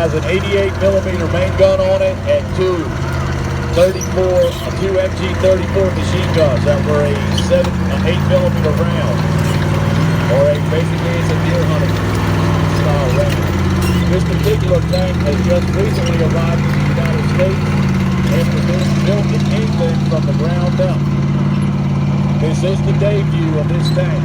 Has an 88 millimeter main gun on it and two MG34 machine guns that were an 8 millimeter round, or basically it's a deer hunting style round. This particular tank has just recently arrived in the United States after being built in England from the ground up. This is the debut of this tank.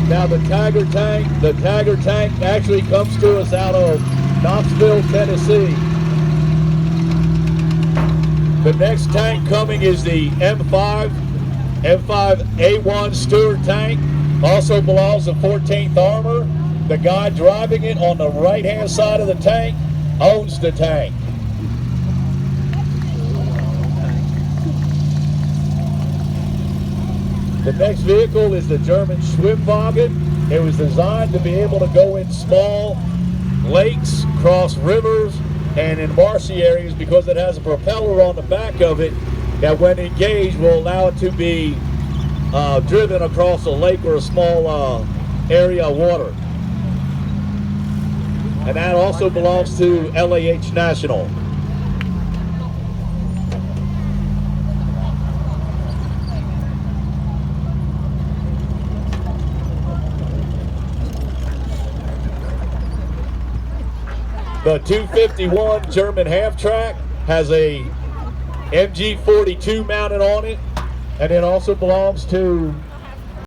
Now the Tiger tank actually comes to us out of Knoxville, Tennessee. The next tank coming is the M5A1 Stewart tank. Also belongs to 14th Armor. The guy driving it on the right-hand side of the tank owns the tank. The next vehicle is the German Schwimmwagen. It was designed to be able to go in small lakes, cross rivers, and in marshy areas because it has a propeller on the back of it that when engaged will allow it to be driven across a lake or a small area of water. And that also belongs to LAH National. The 251 German half-track has a MG42 mounted on it, and it also belongs to